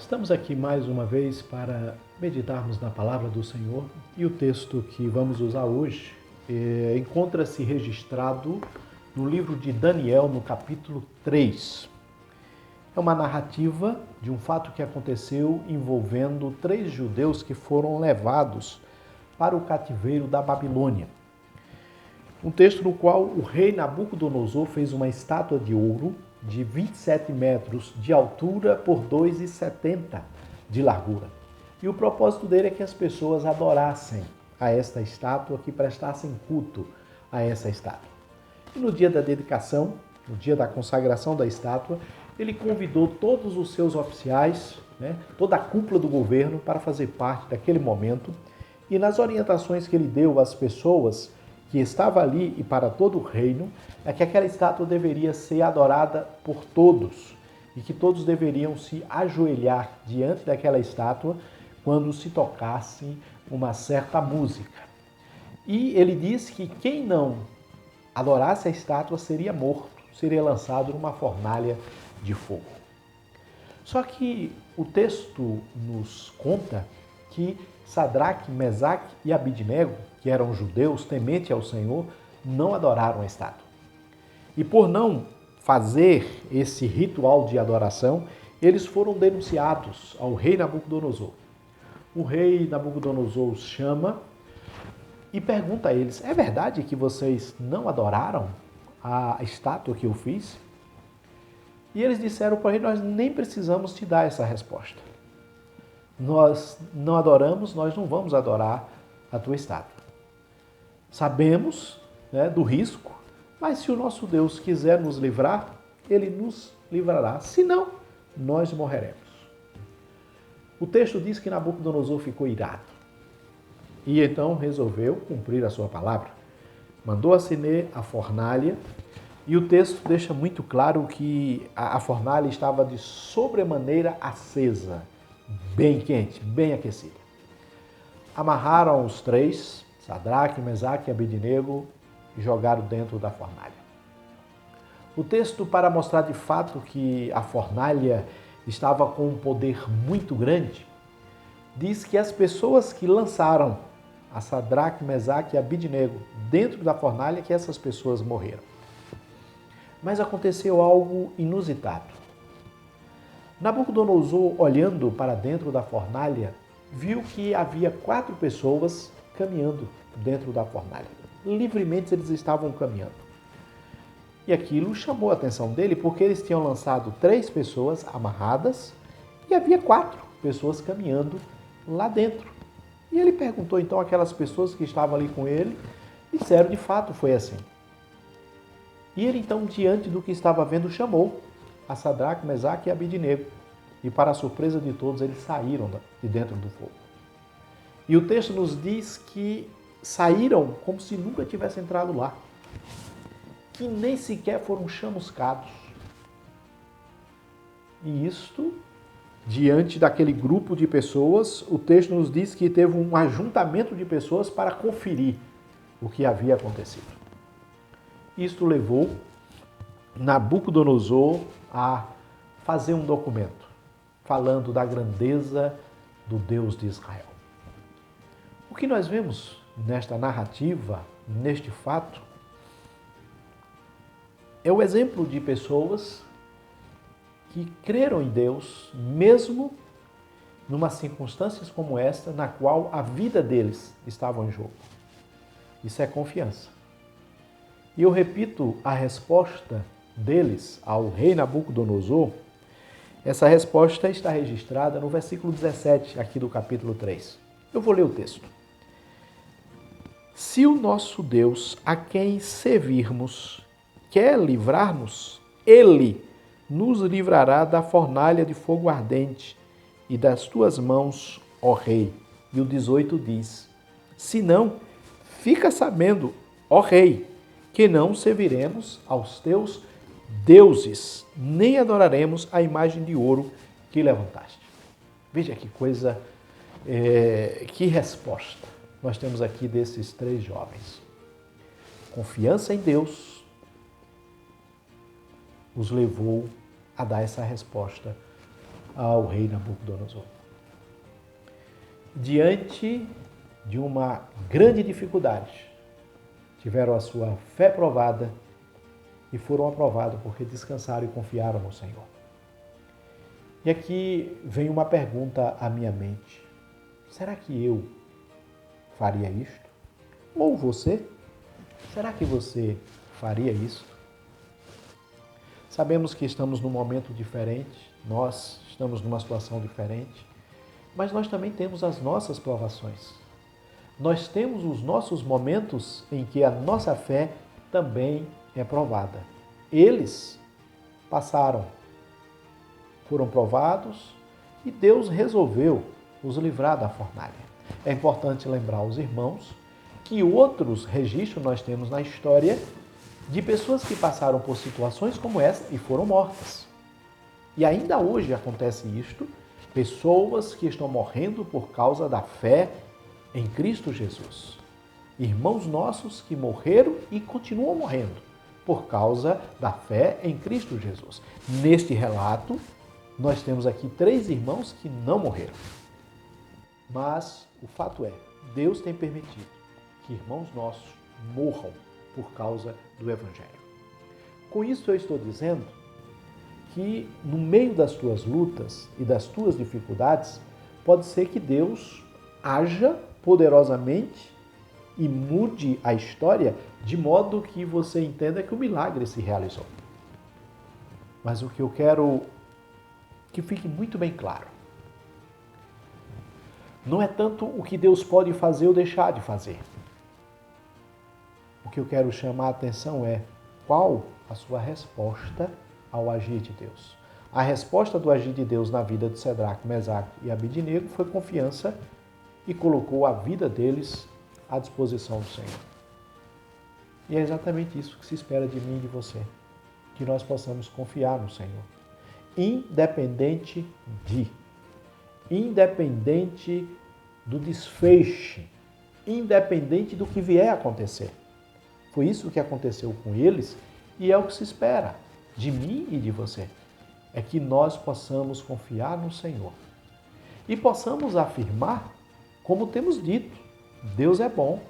Estamos aqui mais uma vez para meditarmos na palavra do Senhor e o texto que vamos usar hoje encontra-se registrado no livro de Daniel, no capítulo 3. É uma narrativa de um fato que aconteceu envolvendo 3 judeus que foram levados para o cativeiro da Babilônia. Um texto no qual o rei Nabucodonosor fez uma estátua de ouro de 27 metros de altura por 2,70 de largura. E o propósito dele é que as pessoas adorassem a esta estátua, que prestassem culto a essa estátua. E no dia da dedicação, no dia da consagração da estátua, ele convidou todos os seus oficiais, toda a cúpula do governo para fazer parte daquele momento. E nas orientações que ele deu às pessoas que estava ali e para todo o reino, é que aquela estátua deveria ser adorada por todos e que todos deveriam se ajoelhar diante daquela estátua quando se tocasse uma certa música. E ele disse que quem não adorasse a estátua seria morto, seria lançado numa fornalha de fogo. Só que o texto nos conta que Sadraque, Mesaque e Abidnego, que eram judeus tementes ao Senhor, não adoraram a estátua. E por não fazer esse ritual de adoração, eles foram denunciados ao rei Nabucodonosor. O rei Nabucodonosor os chama e pergunta a eles: é verdade que vocês não adoraram a estátua que eu fiz? E eles disseram para ele: nós nem precisamos te dar essa resposta. Nós não adoramos, nós não vamos adorar a tua estátua. Sabemos do risco, mas se o nosso Deus quiser nos livrar, Ele nos livrará. Se não, nós morreremos. O texto diz que Nabucodonosor ficou irado e então resolveu cumprir a sua palavra. Mandou acender a fornalha e o texto deixa muito claro que a fornalha estava de sobremaneira acesa, bem quente, bem aquecida. Amarraram os 3, Sadraque, Mesaque e Abidnego, e jogaram dentro da fornalha. O texto, para mostrar de fato que a fornalha estava com um poder muito grande, diz que as pessoas que lançaram a Sadraque, Mesaque e Abidnego dentro da fornalha, que essas pessoas morreram. Mas aconteceu algo inusitado. Nabucodonosor, olhando para dentro da fornalha, viu que havia 4 pessoas caminhando dentro da fornalha. Livremente eles estavam caminhando. E aquilo chamou a atenção dele porque eles tinham lançado 3 pessoas amarradas e havia 4 pessoas caminhando lá dentro. E ele perguntou então àquelas pessoas que estavam ali com ele, disseram: de fato foi assim. E ele então, diante do que estava vendo, chamou a Sadraque, Mesaque e Abidnego. E para a surpresa de todos, eles saíram de dentro do fogo. E o texto nos diz que saíram como se nunca tivessem entrado lá. Que nem sequer foram chamuscados. E isto, diante daquele grupo de pessoas, o texto nos diz que teve um ajuntamento de pessoas para conferir o que havia acontecido. Isto levou Nabucodonosor a fazer um documento falando da grandeza do Deus de Israel. O que nós vemos nesta narrativa, neste fato, é o exemplo de pessoas que creram em Deus, mesmo numa circunstâncias como esta, na qual a vida deles estava em jogo. Isso é confiança. E eu repito a resposta deles ao rei Nabucodonosor. Essa resposta está registrada no versículo 17 aqui do capítulo 3. Eu vou ler o texto. Se o nosso Deus, a quem servirmos, quer livrar-nos, Ele nos livrará da fornalha de fogo ardente e das tuas mãos, ó rei. E o 18 diz: se não, fica sabendo, ó rei, que não serviremos aos teus deuses, nem adoraremos a imagem de ouro que levantaste. Veja que coisa, que resposta nós temos aqui desses 3 jovens. Confiança em Deus os levou a dar essa resposta ao rei Nabucodonosor. Diante de uma grande dificuldade, tiveram a sua fé provada e foram aprovados porque descansaram e confiaram no Senhor. E aqui vem uma pergunta à minha mente. Será que eu faria isto? Ou você? Será que você faria isso? Sabemos que estamos num momento diferente, nós estamos numa situação diferente, mas nós também temos as nossas provações. Nós temos os nossos momentos em que a nossa fé também é provada. Eles passaram, foram provados e Deus resolveu os livrar da fornalha. É importante lembrar aos irmãos que outros registros nós temos na história de pessoas que passaram por situações como essa e foram mortas. E ainda hoje acontece isto, pessoas que estão morrendo por causa da fé em Cristo Jesus. Irmãos nossos que morreram e continuam morrendo por causa da fé em Cristo Jesus. Neste relato, nós temos aqui 3 irmãos que não morreram. Mas o fato é, Deus tem permitido que irmãos nossos morram por causa do Evangelho. Com isso eu estou dizendo que no meio das tuas lutas e das tuas dificuldades, pode ser que Deus haja poderosamente e mude a história de modo que você entenda que o milagre se realizou. Mas o que eu quero que fique muito bem claro, não é tanto o que Deus pode fazer ou deixar de fazer. O que eu quero chamar a atenção é qual a sua resposta ao agir de Deus. A resposta do agir de Deus na vida de Cedraque, Mesaque e Abidnego foi confiança e colocou a vida deles à disposição do Senhor. E é exatamente isso que se espera de mim e de você, que nós possamos confiar no Senhor, independente do desfecho, independente do que vier a acontecer. Foi isso que aconteceu com eles e é o que se espera de mim e de você. É que nós possamos confiar no Senhor e possamos afirmar, como temos dito, Deus é bom,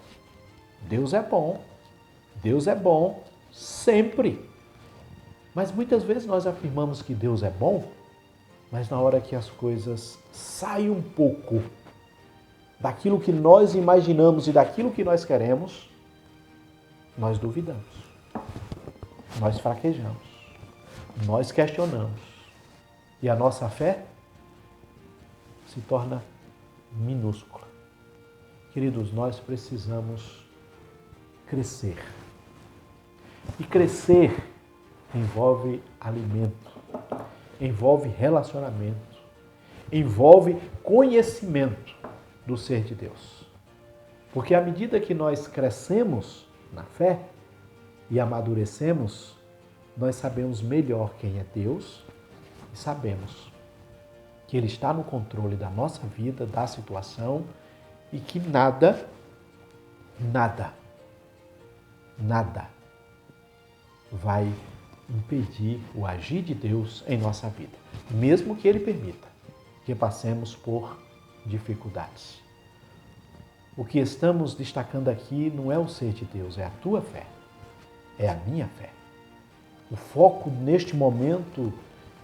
Deus é bom, Deus é bom sempre. Mas muitas vezes nós afirmamos que Deus é bom, mas na hora que as coisas saem um pouco daquilo que nós imaginamos e daquilo que nós queremos, nós duvidamos, nós fraquejamos, nós questionamos e a nossa fé se torna minúscula. Queridos, nós precisamos crescer. E crescer envolve alimento, envolve relacionamento, envolve conhecimento do ser de Deus. Porque à medida que nós crescemos na fé e amadurecemos, nós sabemos melhor quem é Deus e sabemos que Ele está no controle da nossa vida, da situação e que nada vai impedir o agir de Deus em nossa vida, mesmo que Ele permita que passemos por dificuldades. O que estamos destacando aqui não é o ser de Deus, é a tua fé, é a minha fé. O foco neste momento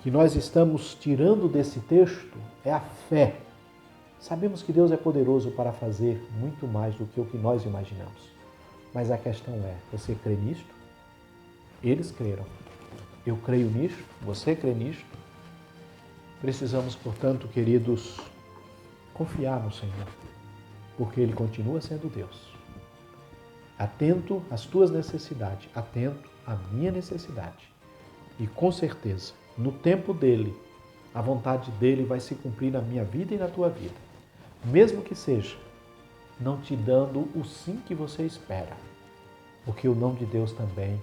que nós estamos tirando desse texto é a fé. Sabemos que Deus é poderoso para fazer muito mais do que o que nós imaginamos. Mas a questão é, você crê nisto? Eles creram. Eu creio nisto, você crê nisto? Precisamos, portanto, queridos, confiar no Senhor, porque Ele continua sendo Deus. Atento às tuas necessidades, atento à minha necessidade. E com certeza, no tempo dEle, a vontade dEle vai se cumprir na minha vida e na tua vida. Mesmo que seja não te dando o sim que você espera, porque o não de Deus também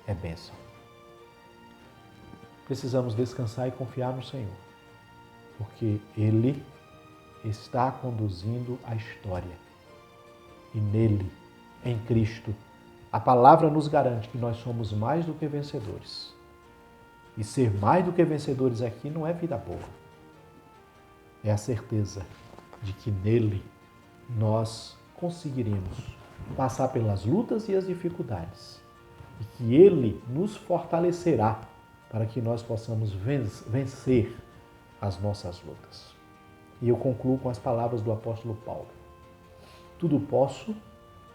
é bênção. Precisamos descansar e confiar no Senhor, porque Ele está conduzindo a história. E nele, em Cristo, a palavra nos garante que nós somos mais do que vencedores. E ser mais do que vencedores aqui não é vida boa, é a certeza de que nele nós conseguiremos passar pelas lutas e as dificuldades e que ele nos fortalecerá para que nós possamos vencer as nossas lutas. E eu concluo com as palavras do apóstolo Paulo. Tudo posso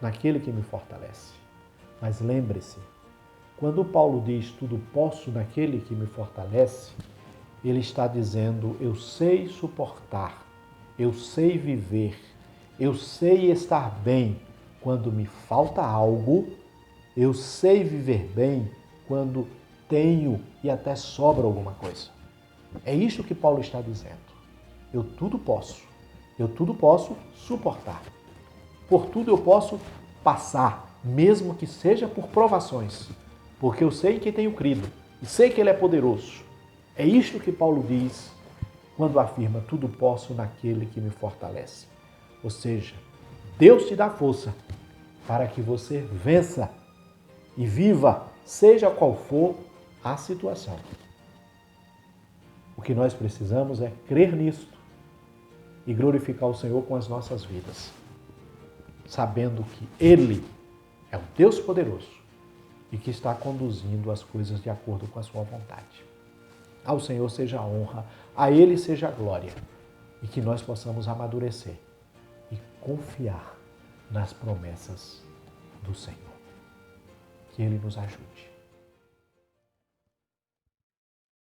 naquele que me fortalece. Mas lembre-se, quando Paulo diz tudo posso naquele que me fortalece, ele está dizendo eu sei suportar, eu sei viver, eu sei estar bem quando me falta algo, eu sei viver bem quando tenho e até sobra alguma coisa. É isso que Paulo está dizendo. Eu tudo posso suportar. Por tudo eu posso passar, mesmo que seja por provações, porque eu sei que tenho crido e sei que ele é poderoso. É isto que Paulo diz quando afirma tudo posso naquele que me fortalece. Ou seja, Deus te dá força para que você vença e viva, seja qual for a situação. O que nós precisamos é crer nisto e glorificar o Senhor com as nossas vidas, sabendo que Ele é o Deus poderoso e que está conduzindo as coisas de acordo com a sua vontade. Ao Senhor seja a honra, a Ele seja a glória, e que nós possamos amadurecer e confiar nas promessas do Senhor. Que Ele nos ajude.